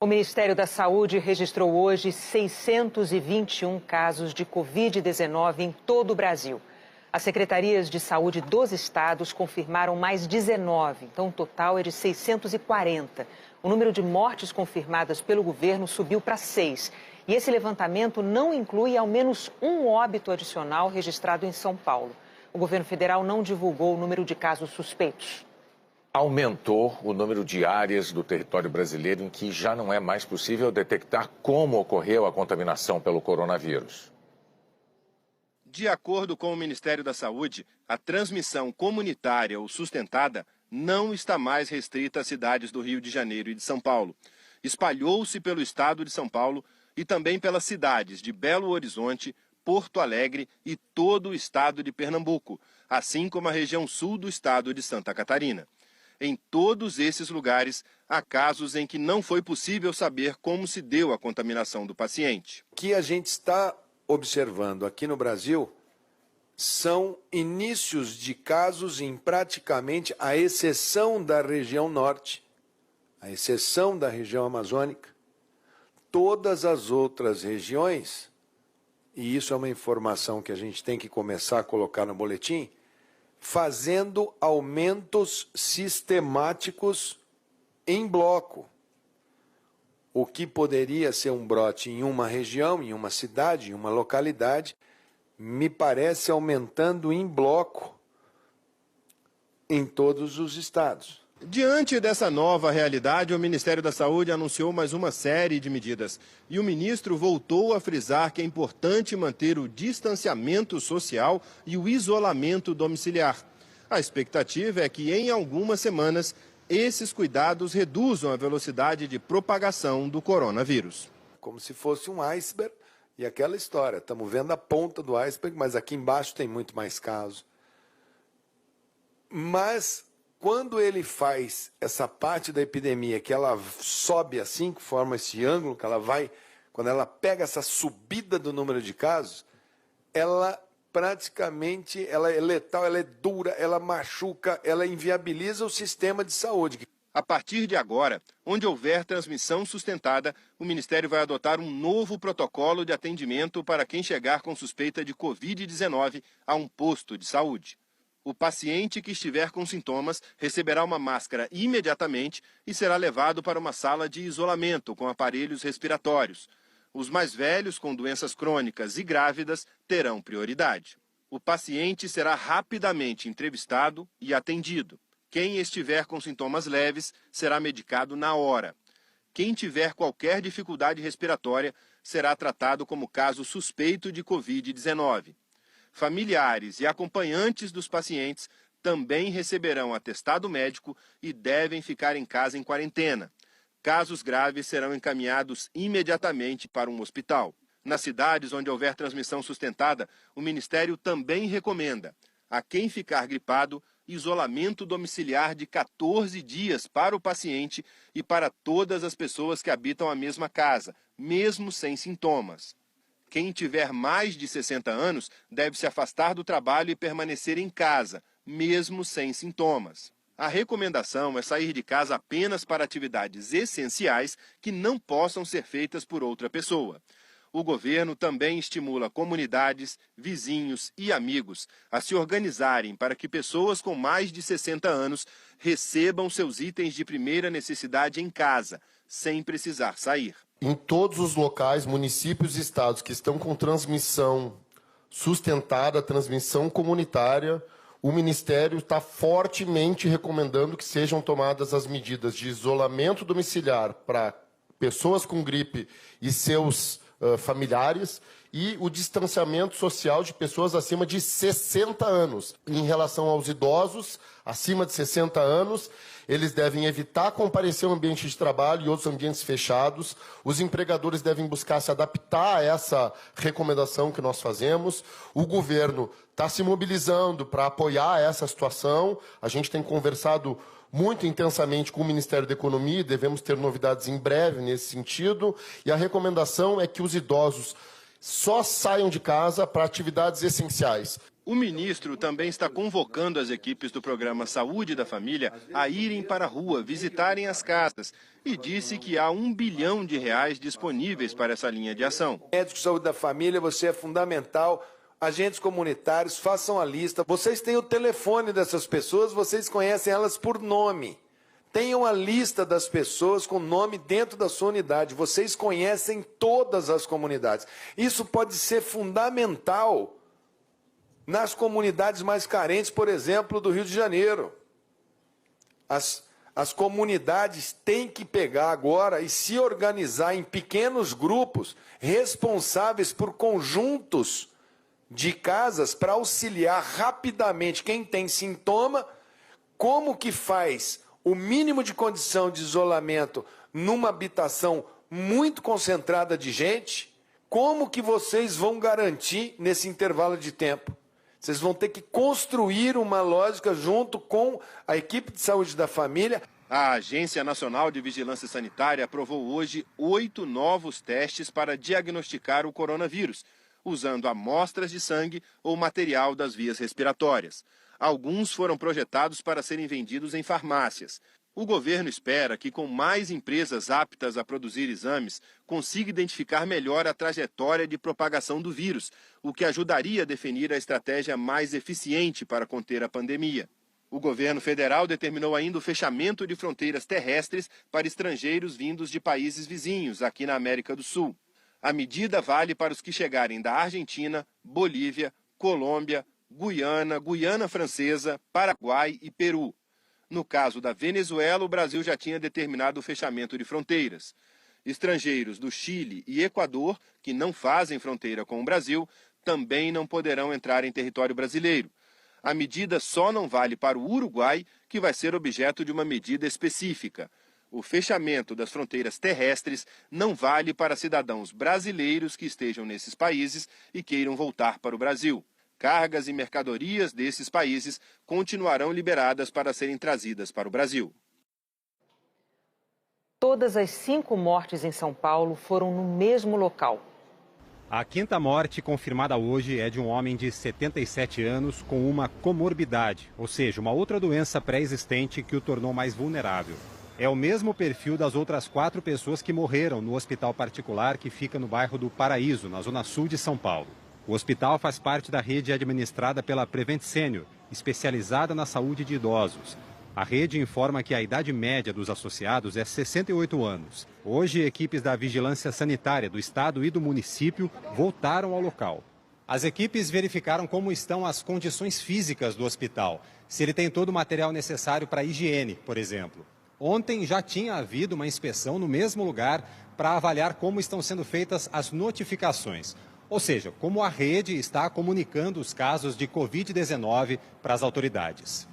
Ministério da Saúde registrou hoje 621 casos de Covid-19 em todo o Brasil. As secretarias de saúde dos estados confirmaram mais 19, então o total é de 640. O número de mortes confirmadas pelo governo subiu para 6. E esse levantamento não inclui ao menos um óbito adicional registrado em São Paulo. O governo federal não divulgou o número de casos suspeitos. Aumentou o número de áreas do território brasileiro em que já não é mais possível detectar como ocorreu a contaminação pelo coronavírus. De acordo com o Ministério da Saúde, a transmissão comunitária ou sustentada não está mais restrita às cidades do Rio de Janeiro e de São Paulo. Espalhou-se pelo estado de São Paulo e também pelas cidades de Belo Horizonte, Porto Alegre e todo o estado de Pernambuco, assim como a região sul do estado de Santa Catarina. Em todos esses lugares, há casos em que não foi possível saber como se deu a contaminação do paciente. O que a gente está observando aqui no Brasil são inícios de casos em praticamente, à exceção da região norte, à exceção da região amazônica, todas as outras regiões, e isso é uma informação que a gente tem que começar a colocar no boletim, fazendo aumentos sistemáticos em bloco. O que poderia ser um brote em uma região, em uma cidade, em uma localidade, me parece aumentando em bloco em todos os estados. Diante dessa nova realidade, o Ministério da Saúde anunciou mais uma série de medidas. E o ministro voltou a frisar que é importante manter o distanciamento social e o isolamento domiciliar. A expectativa é que, em algumas semanas, esses cuidados reduzam a velocidade de propagação do coronavírus. Como se fosse um iceberg e aquela história. Estamos vendo a ponta do iceberg, mas aqui embaixo tem muito mais casos. Mas quando ele faz essa parte da epidemia, que ela sobe assim, que forma esse ângulo, que ela vai, quando ela pega essa subida do número de casos, ela praticamente, ela é letal, ela é dura, ela machuca, ela inviabiliza o sistema de saúde. A partir de agora, onde houver transmissão sustentada, o Ministério vai adotar um novo protocolo de atendimento para quem chegar com suspeita de Covid-19 a um posto de saúde. O paciente que estiver com sintomas receberá uma máscara imediatamente e será levado para uma sala de isolamento com aparelhos respiratórios. Os mais velhos com doenças crônicas e grávidas terão prioridade. O paciente será rapidamente entrevistado e atendido. Quem estiver com sintomas leves será medicado na hora. Quem tiver qualquer dificuldade respiratória será tratado como caso suspeito de Covid-19. Familiares e acompanhantes dos pacientes também receberão atestado médico e devem ficar em casa em quarentena. Casos graves serão encaminhados imediatamente para um hospital. Nas cidades onde houver transmissão sustentada, o Ministério também recomenda a quem ficar gripado isolamento domiciliar de 14 dias para o paciente e para todas as pessoas que habitam a mesma casa, mesmo sem sintomas. Quem tiver mais de 60 anos deve se afastar do trabalho e permanecer em casa, mesmo sem sintomas. A recomendação é sair de casa apenas para atividades essenciais que não possam ser feitas por outra pessoa. O governo também estimula comunidades, vizinhos e amigos a se organizarem para que pessoas com mais de 60 anos recebam seus itens de primeira necessidade em casa, sem precisar sair. Em todos os locais, municípios e estados que estão com transmissão sustentada, transmissão comunitária, o Ministério está fortemente recomendando que sejam tomadas as medidas de isolamento domiciliar para pessoas com gripe e seus familiares e o distanciamento social de pessoas acima de 60 anos. Em relação aos idosos acima de 60 anos, eles devem evitar comparecer ao ambiente de trabalho e outros ambientes fechados. Os empregadores devem buscar se adaptar a essa recomendação que nós fazemos. O governo está se mobilizando para apoiar essa situação. A gente tem conversado muito intensamente com o Ministério da Economia, devemos ter novidades em breve nesse sentido. E a recomendação é que os idosos só saiam de casa para atividades essenciais. O ministro também está convocando as equipes do programa Saúde da Família a irem para a rua, visitarem as casas e disse que há R$1 bilhão disponíveis para essa linha de ação. Médico de Saúde da Família, você é fundamental. Agentes comunitários, façam a lista. Vocês têm o telefone dessas pessoas, vocês conhecem elas por nome. Tenham a lista das pessoas com nome dentro da sua unidade. Vocês conhecem todas as comunidades. Isso pode ser fundamental nas comunidades mais carentes, por exemplo, do Rio de Janeiro. As comunidades têm que pegar agora e se organizar em pequenos grupos responsáveis por conjuntos de casas para auxiliar rapidamente quem tem sintoma, como que faz o mínimo de condição de isolamento numa habitação muito concentrada de gente, como que vocês vão garantir nesse intervalo de tempo? Vocês vão ter que construir uma lógica junto com a equipe de saúde da família. A Agência Nacional de Vigilância Sanitária aprovou hoje 8 novos testes para diagnosticar o coronavírus, usando amostras de sangue ou material das vias respiratórias. Alguns foram projetados para serem vendidos em farmácias. O governo espera que, com mais empresas aptas a produzir exames, consiga identificar melhor a trajetória de propagação do vírus, o que ajudaria a definir a estratégia mais eficiente para conter a pandemia. O governo federal determinou ainda o fechamento de fronteiras terrestres para estrangeiros vindos de países vizinhos, aqui na América do Sul. A medida vale para os que chegarem da Argentina, Bolívia, Colômbia, Guiana, Guiana Francesa, Paraguai e Peru. No caso da Venezuela, o Brasil já tinha determinado o fechamento de fronteiras. Estrangeiros do Chile e Equador, que não fazem fronteira com o Brasil, também não poderão entrar em território brasileiro. A medida só não vale para o Uruguai, que vai ser objeto de uma medida específica. O fechamento das fronteiras terrestres não vale para cidadãos brasileiros que estejam nesses países e queiram voltar para o Brasil. Cargas e mercadorias desses países continuarão liberadas para serem trazidas para o Brasil. Todas as 5 mortes em São Paulo foram no mesmo local. A 5ª morte confirmada hoje é de um homem de 77 anos com uma comorbidade, ou seja, uma outra doença pré-existente que o tornou mais vulnerável. É o mesmo perfil das outras 4 pessoas que morreram no hospital particular que fica no bairro do Paraíso, na zona sul de São Paulo. O hospital faz parte da rede administrada pela Prevent Senior, especializada na saúde de idosos. A rede informa que a idade média dos associados é 68 anos. Hoje, equipes da Vigilância Sanitária do Estado e do município voltaram ao local. As equipes verificaram como estão as condições físicas do hospital, se ele tem todo o material necessário para higiene, por exemplo. Ontem já tinha havido uma inspeção no mesmo lugar para avaliar como estão sendo feitas as notificações. Ou seja, como a rede está comunicando os casos de Covid-19 para as autoridades.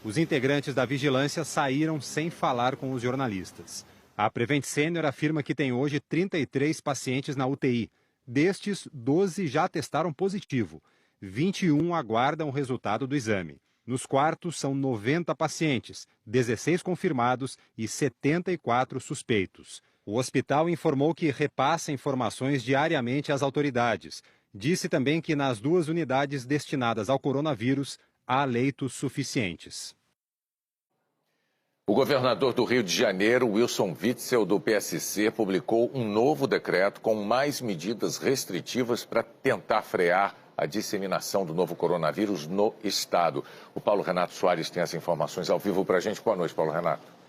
Os integrantes da vigilância saíram sem falar com os jornalistas. A Prevent Senior afirma que tem hoje 33 pacientes na UTI. Destes, 12 já testaram positivo. 21 aguardam o resultado do exame. Nos quartos são 90 pacientes, 16 confirmados e 74 suspeitos. O hospital informou que repassa informações diariamente às autoridades. Disse também que nas 2 unidades destinadas ao coronavírus há leitos suficientes. O governador do Rio de Janeiro, Wilson Witzel, do PSC, publicou um novo decreto com mais medidas restritivas para tentar frear a disseminação do novo coronavírus no estado. O Paulo Renato Soares tem as informações ao vivo para a gente. Boa noite, Paulo Renato.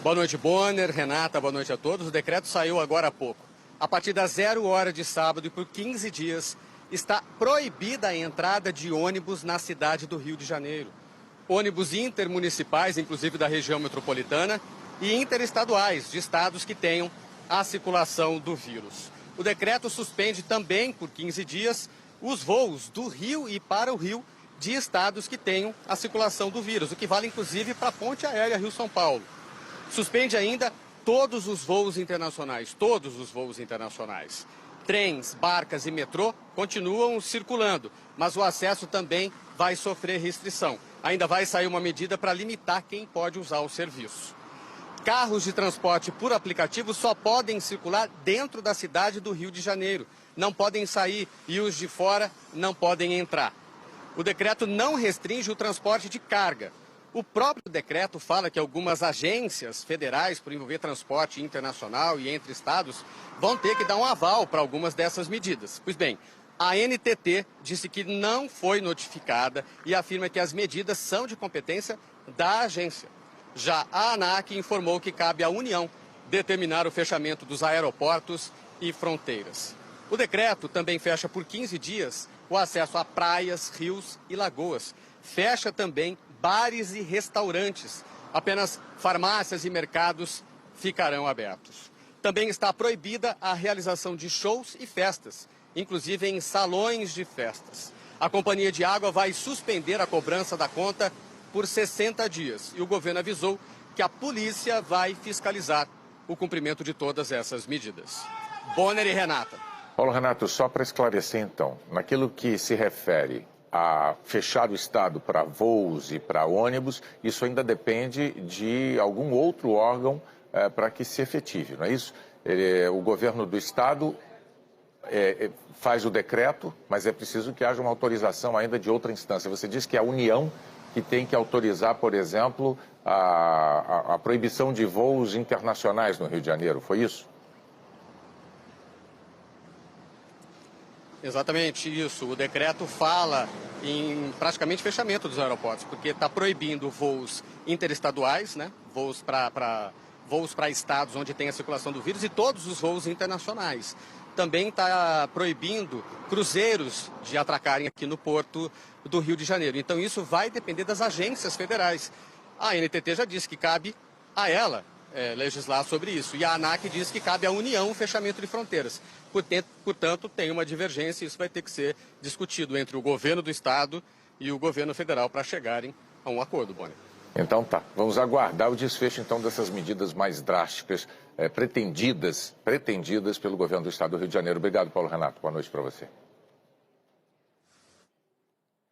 Boa noite, Bonner, Renata, boa noite a todos. O decreto saiu agora há pouco. A partir das 0 horas de sábado e por 15 dias, está proibida a entrada de ônibus na cidade do Rio de Janeiro. Ônibus intermunicipais, inclusive da região metropolitana, e interestaduais, de estados que tenham a circulação do vírus. O decreto suspende também, por 15 dias, os voos do Rio e para o Rio de estados que tenham a circulação do vírus, o que vale inclusive para a ponte aérea Rio-São Paulo. Suspende ainda todos os voos internacionais, Trens, barcas e metrô continuam circulando, mas o acesso também vai sofrer restrição. Ainda vai sair uma medida para limitar quem pode usar o serviço. Carros de transporte por aplicativo só podem circular dentro da cidade do Rio de Janeiro. não podem sair e os de fora não podem entrar. O decreto não restringe o transporte de carga. O próprio decreto fala que algumas agências federais, por envolver transporte internacional e entre estados, vão ter que dar um aval para algumas dessas medidas. Pois bem, a NTT disse que não foi notificada e afirma que as medidas são de competência da agência. Já a ANAC informou que cabe à União determinar o fechamento dos aeroportos e fronteiras. O decreto também fecha por 15 dias o acesso a praias, rios e lagoas. Fecha também bares e restaurantes. Apenas farmácias e mercados ficarão abertos. Também está proibida a realização de shows e festas, inclusive em salões de festas. A Companhia de Água vai suspender a cobrança da conta por 60 dias. E o governo avisou que a polícia vai fiscalizar o cumprimento de todas essas medidas. Bonner e Renata. Paulo Renato, só para esclarecer então, naquilo que se refere a fechar o Estado para voos e para ônibus, isso ainda depende de algum outro órgão para que se efetive, não é isso? O governo do Estado faz o decreto, mas é preciso que haja uma autorização ainda de outra instância. Você diz que é a União que tem que autorizar, por exemplo, a proibição de voos internacionais no Rio de Janeiro, foi isso? Exatamente isso. O decreto fala em praticamente fechamento dos aeroportos, porque está proibindo voos interestaduais, né? Voos para estados onde tem a circulação do vírus e todos os voos internacionais. Também está proibindo cruzeiros de atracarem aqui no porto do Rio de Janeiro. Então isso vai depender das agências federais. A NTT já disse que cabe a ela legislar sobre isso. E a ANAC diz que cabe à União o fechamento de fronteiras. Portanto, tem uma divergência e isso vai ter que ser discutido entre o governo do Estado e o governo federal para chegarem a um acordo, Bonner. Então tá, vamos aguardar o desfecho então dessas medidas mais drásticas, pretendidas pelo governo do Estado do Rio de Janeiro. Obrigado, Paulo Renato. Boa noite para você.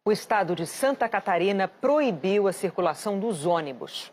O estado de Santa Catarina proibiu a circulação dos ônibus.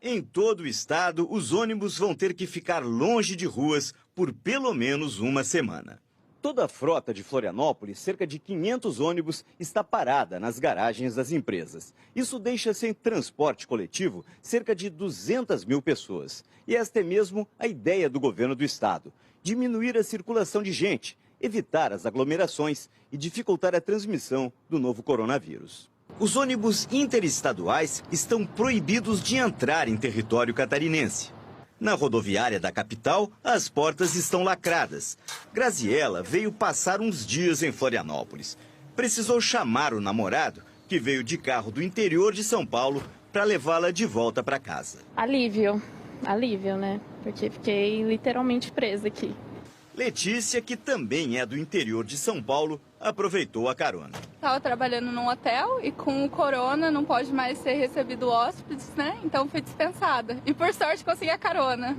Em todo o estado, os ônibus vão ter que ficar longe de ruas por pelo menos uma semana. Toda a frota de Florianópolis, cerca de 500 ônibus, está parada nas garagens das empresas. Isso deixa sem transporte coletivo cerca de 200 mil pessoas. E esta é mesmo a ideia do governo do estado: diminuir a circulação de gente, evitar as aglomerações e dificultar a transmissão do novo coronavírus. Os ônibus interestaduais estão proibidos de entrar em território catarinense. Na rodoviária da capital, as portas estão lacradas. Graziella veio passar uns dias em Florianópolis. Precisou chamar o namorado, que veio de carro do interior de São Paulo, para levá-la de volta para casa. Alívio, né? Porque fiquei literalmente presa aqui. Letícia, que também é do interior de São Paulo, aproveitou a carona. Estava trabalhando num hotel e com o corona não pode mais ser recebido hóspedes, né? Então fui dispensada. E por sorte consegui a carona.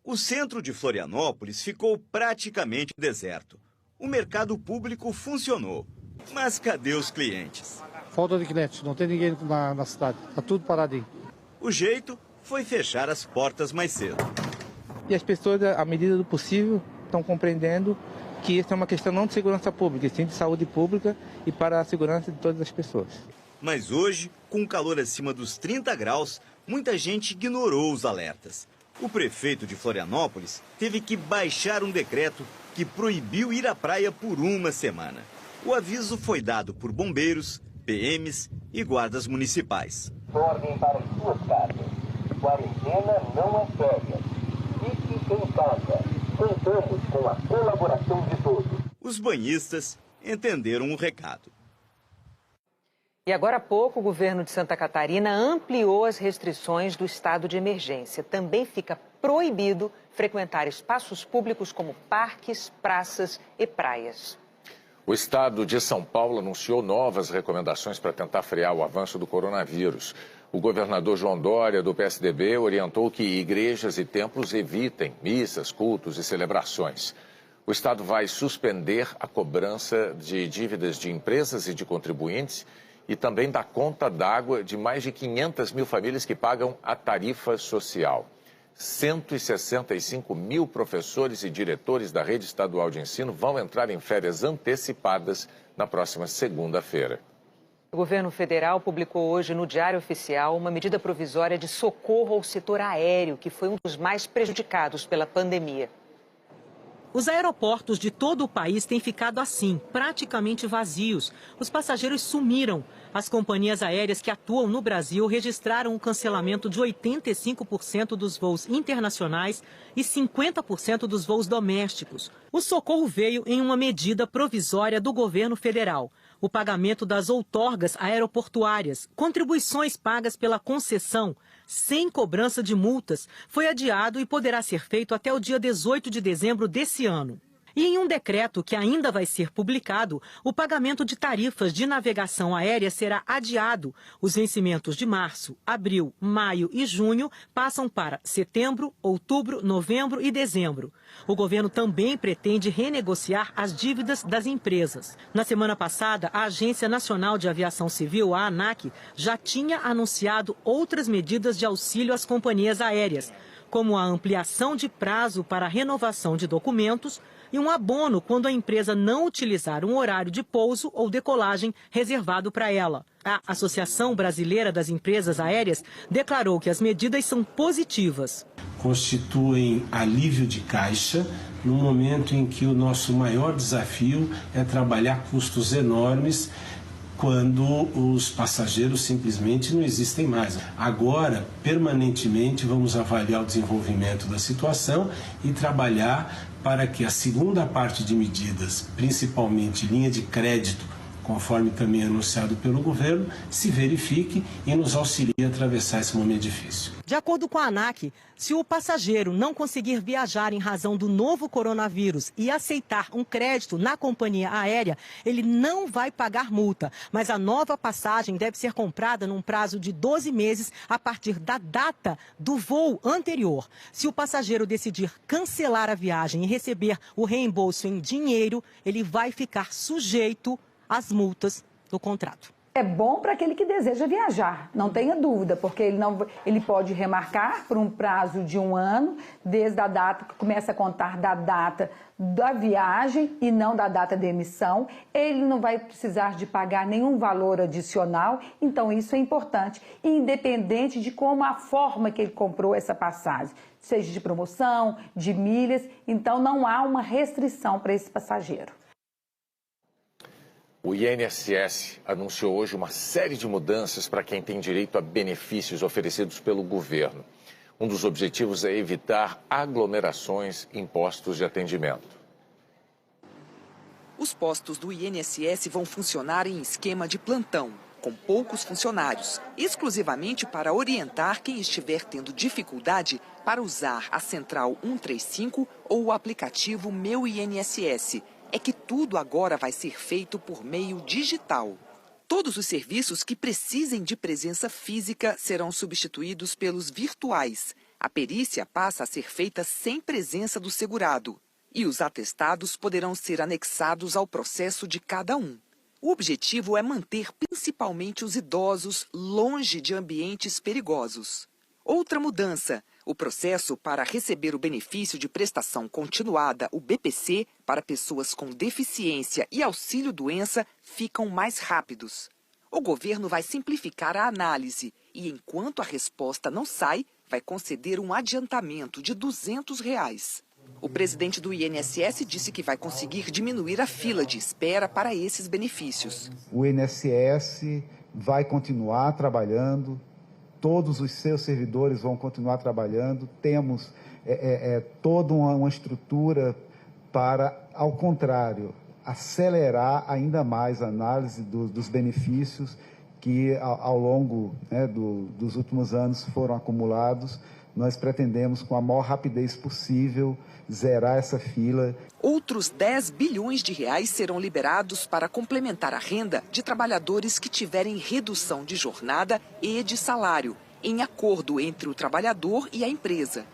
O centro de Florianópolis ficou praticamente deserto. O mercado público funcionou. Mas cadê os clientes? Falta de clientes, não tem ninguém na cidade. Está tudo paradinho. O jeito foi fechar as portas mais cedo. E as pessoas, à medida do possível, estão compreendendo que isso é uma questão não de segurança pública, sim de saúde pública e para a segurança de todas as pessoas. Mas hoje, com o calor acima dos 30 graus, muita gente ignorou os alertas. O prefeito de Florianópolis teve que baixar um decreto que proibiu ir à praia por uma semana. O aviso foi dado por bombeiros, PMs e guardas municipais. Ordem para as suas casas. Quarentena não é férias. Fique em casa. Contamos com a colaboração de todos. Os banhistas entenderam o recado. E agora há pouco, o governo de Santa Catarina ampliou as restrições do estado de emergência. Também fica proibido frequentar espaços públicos como parques, praças e praias. O estado de São Paulo anunciou novas recomendações para tentar frear o avanço do coronavírus. O governador João Dória, do PSDB, orientou que igrejas e templos evitem missas, cultos e celebrações. O estado vai suspender a cobrança de dívidas de empresas e de contribuintes e também da conta d'água de mais de 500 mil famílias que pagam a tarifa social. 165 mil professores e diretores da rede estadual de ensino vão entrar em férias antecipadas na próxima segunda-feira. O governo federal publicou hoje no Diário Oficial uma medida provisória de socorro ao setor aéreo, que foi um dos mais prejudicados pela pandemia. Os aeroportos de todo o país têm ficado assim, praticamente vazios. Os passageiros sumiram. As companhias aéreas que atuam no Brasil registraram o cancelamento de 85% dos voos internacionais e 50% dos voos domésticos. O socorro veio em uma medida provisória do governo federal. O pagamento das outorgas aeroportuárias, contribuições pagas pela concessão, sem cobrança de multas, foi adiado e poderá ser feito até o dia 18 de dezembro desse ano. E em um decreto que ainda vai ser publicado, o pagamento de tarifas de navegação aérea será adiado. Os vencimentos de março, abril, maio e junho passam para setembro, outubro, novembro e dezembro. O governo também pretende renegociar as dívidas das empresas. Na semana passada, a Agência Nacional de Aviação Civil, a ANAC, já tinha anunciado outras medidas de auxílio às companhias aéreas, como a ampliação de prazo para a renovação de documentos e um abono quando a empresa não utilizar um horário de pouso ou decolagem reservado para ela. A Associação Brasileira das Empresas Aéreas declarou que as medidas são positivas. Constituem alívio de caixa no momento em que o nosso maior desafio é trabalhar custos enormes quando os passageiros simplesmente não existem mais. Agora, permanentemente, vamos avaliar o desenvolvimento da situação e trabalhar para que a segunda parte de medidas, principalmente linha de crédito, conforme também anunciado pelo governo, se verifique e nos auxilie a atravessar esse momento difícil. De acordo com a ANAC, se o passageiro não conseguir viajar em razão do novo coronavírus e aceitar um crédito na companhia aérea, ele não vai pagar multa. Mas a nova passagem deve ser comprada num prazo de 12 meses a partir da data do voo anterior. Se o passageiro decidir cancelar a viagem e receber o reembolso em dinheiro, ele vai ficar sujeito às multas do contrato. É bom para aquele que deseja viajar, não tenha dúvida, porque ele pode remarcar por um prazo de 1 ano, desde a data que começa a contar da data da viagem e não da data de emissão. Ele não vai precisar de pagar nenhum valor adicional, então isso é importante, independente de como a forma que ele comprou essa passagem, seja de promoção, de milhas, então não há uma restrição para esse passageiro. O INSS anunciou hoje uma série de mudanças para quem tem direito a benefícios oferecidos pelo governo. Um dos objetivos é evitar aglomerações em postos de atendimento. Os postos do INSS vão funcionar em esquema de plantão, com poucos funcionários, exclusivamente para orientar quem estiver tendo dificuldade para usar a Central 135 ou o aplicativo Meu INSS. É que tudo agora vai ser feito por meio digital. Todos os serviços que precisem de presença física serão substituídos pelos virtuais. A perícia passa a ser feita sem presença do segurado. E os atestados poderão ser anexados ao processo de cada um. O objetivo é manter principalmente os idosos longe de ambientes perigosos. Outra mudança: o processo para receber o benefício de prestação continuada, o BPC, para pessoas com deficiência e auxílio-doença ficam mais rápidos. O governo vai simplificar a análise e, enquanto a resposta não sai, vai conceder um adiantamento de R$ 200. O presidente do INSS disse que vai conseguir diminuir a fila de espera para esses benefícios. O INSS vai continuar trabalhando. Todos os seus servidores vão continuar trabalhando. Temos toda uma estrutura para, ao contrário, acelerar ainda mais a análise dos benefícios que, ao longo dos últimos anos, foram acumulados. Nós pretendemos, com a maior rapidez possível, zerar essa fila. Outros 10 bilhões de reais serão liberados para complementar a renda de trabalhadores que tiverem redução de jornada e de salário, em acordo entre o trabalhador e a empresa.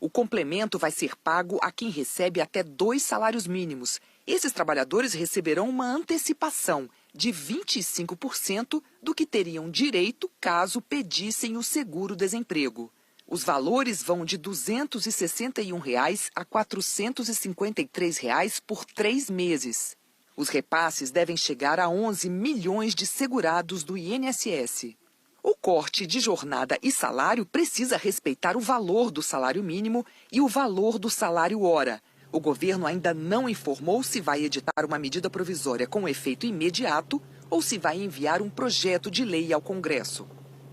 O complemento vai ser pago a quem recebe até 2 salários mínimos. Esses trabalhadores receberão uma antecipação de 25% do que teriam direito caso pedissem o seguro-desemprego. Os valores vão de R$ 261 reais a R$ 453 reais por 3 meses. Os repasses devem chegar a 11 milhões de segurados do INSS. O corte de jornada e salário precisa respeitar o valor do salário mínimo e o valor do salário hora. O governo ainda não informou se vai editar uma medida provisória com efeito imediato ou se vai enviar um projeto de lei ao Congresso.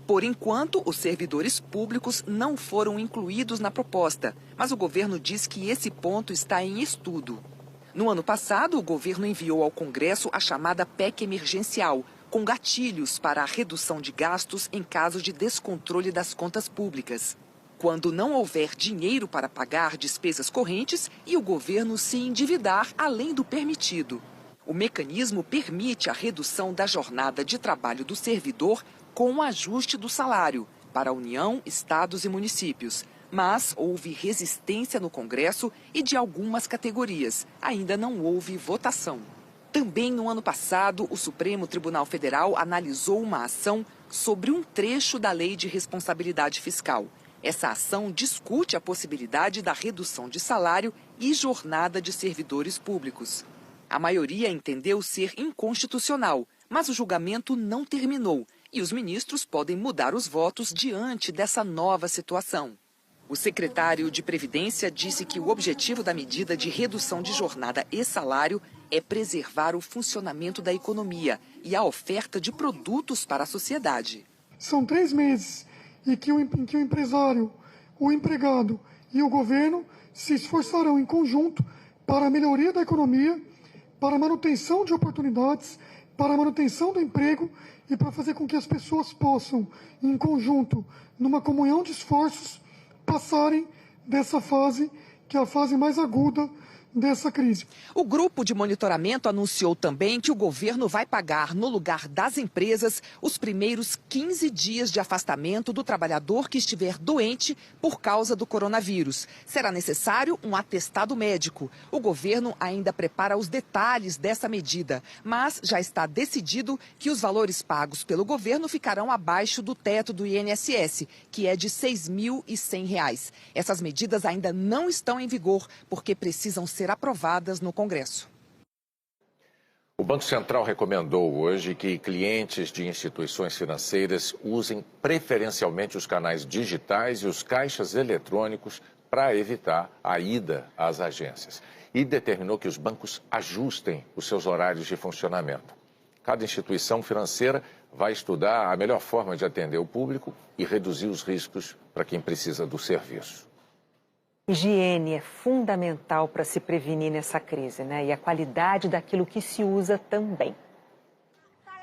Por enquanto, os servidores públicos não foram incluídos na proposta, mas o governo diz que esse ponto está em estudo. No ano passado, o governo enviou ao Congresso a chamada PEC emergencial, com gatilhos para a redução de gastos em caso de descontrole das contas públicas. Quando não houver dinheiro para pagar despesas correntes e o governo se endividar além do permitido. O mecanismo permite a redução da jornada de trabalho do servidor com o ajuste do salário para a União, estados e municípios. Mas houve resistência no Congresso e de algumas categorias. Ainda não houve votação. Também no ano passado, o Supremo Tribunal Federal analisou uma ação sobre um trecho da Lei de Responsabilidade Fiscal. Essa ação discute a possibilidade da redução de salário e jornada de servidores públicos. A maioria entendeu ser inconstitucional, mas o julgamento não terminou e os ministros podem mudar os votos diante dessa nova situação. O secretário de Previdência disse que o objetivo da medida de redução de jornada e salário é preservar o funcionamento da economia e a oferta de produtos para a sociedade. São 3 meses em que o empresário, o empregado e o governo se esforçarão em conjunto para a melhoria da economia, para a manutenção de oportunidades, para a manutenção do emprego e para fazer com que as pessoas possam, em conjunto, numa comunhão de esforços, passarem dessa fase, que é a fase mais aguda dessa crise. O grupo de monitoramento anunciou também que o governo vai pagar, no lugar das empresas, os primeiros 15 dias de afastamento do trabalhador que estiver doente por causa do coronavírus. Será necessário um atestado médico. O governo ainda prepara os detalhes dessa medida, mas já está decidido que os valores pagos pelo governo ficarão abaixo do teto do INSS, que é de R$ 6.100. Essas medidas ainda não estão em vigor porque precisam ser aprovadas no Congresso. O Banco Central recomendou hoje que clientes de instituições financeiras usem preferencialmente os canais digitais e os caixas eletrônicos para evitar a ida às agências. E determinou que os bancos ajustem os seus horários de funcionamento. Cada instituição financeira vai estudar a melhor forma de atender o público e reduzir os riscos para quem precisa do serviço. Higiene é fundamental para se prevenir nessa crise, né? E a qualidade daquilo que se usa também.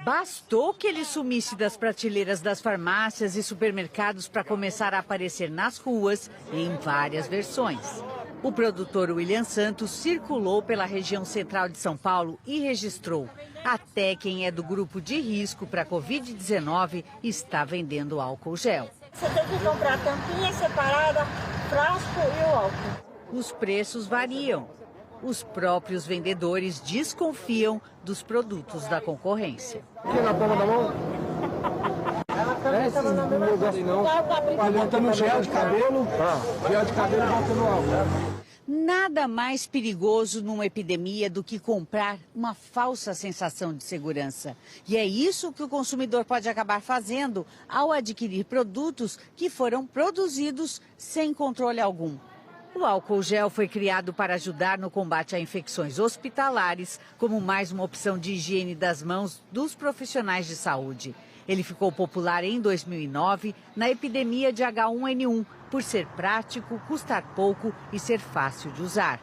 Bastou que ele sumisse das prateleiras das farmácias e supermercados para começar a aparecer nas ruas em várias versões. O produtor William Santos circulou pela região central de São Paulo e registrou. Até quem é do grupo de risco para a Covid-19 está vendendo álcool gel. Você tem que comprar tampinha separada, frasco e o álcool. Os preços variam. Os próprios vendedores desconfiam dos produtos da concorrência. Aqui na palma da mão? Botando gel de cabelo, gel de cabelo e botando álcool. Nada mais perigoso numa epidemia do que comprar uma falsa sensação de segurança. E é isso que o consumidor pode acabar fazendo ao adquirir produtos que foram produzidos sem controle algum. O álcool gel foi criado para ajudar no combate a infecções hospitalares, como mais uma opção de higiene das mãos dos profissionais de saúde. Ele ficou popular em 2009 na epidemia de H1N1, por ser prático, custar pouco e ser fácil de usar.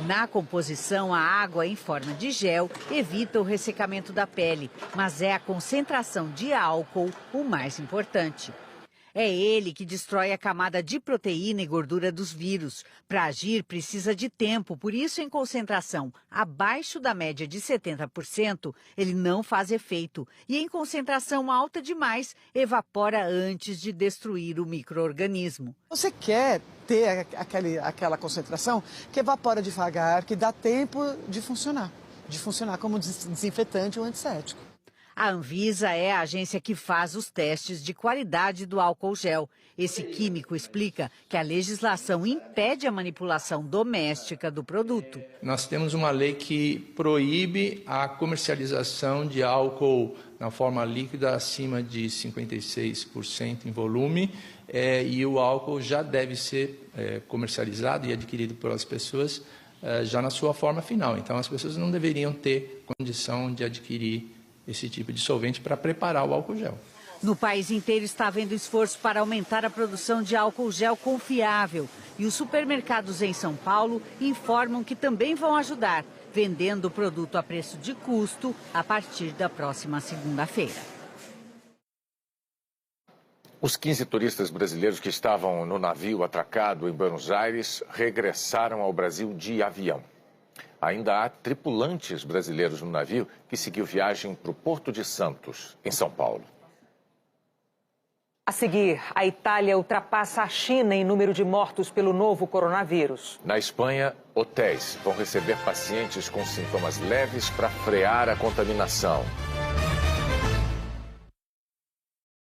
Na composição, a água em forma de gel evita o ressecamento da pele, mas é a concentração de álcool o mais importante. É ele que destrói a camada de proteína e gordura dos vírus. Para agir, precisa de tempo, por isso, em concentração abaixo da média de 70%, ele não faz efeito. E em concentração alta demais, evapora antes de destruir o micro-organismo. Você quer ter aquela concentração que evapora devagar, que dá tempo de funcionar como desinfetante ou antisséptico. A Anvisa é a agência que faz os testes de qualidade do álcool gel. Esse químico explica que a legislação impede a manipulação doméstica do produto. Nós temos uma lei que proíbe a comercialização de álcool na forma líquida acima de 56% em volume, e o álcool já deve ser comercializado e adquirido pelas pessoas já na sua forma final. Então, as pessoas não deveriam ter condição de adquirir esse tipo de solvente para preparar o álcool gel. No país inteiro está havendo esforço para aumentar a produção de álcool gel confiável. E os supermercados em São Paulo informam que também vão ajudar, vendendo o produto a preço de custo a partir da próxima segunda-feira. Os 15 turistas brasileiros que estavam no navio atracado em Buenos Aires regressaram ao Brasil de avião. Ainda há tripulantes brasileiros no navio que seguiu viagem para o Porto de Santos, em São Paulo. A seguir, a Itália ultrapassa a China em número de mortos pelo novo coronavírus. Na Espanha, hotéis vão receber pacientes com sintomas leves para frear a contaminação.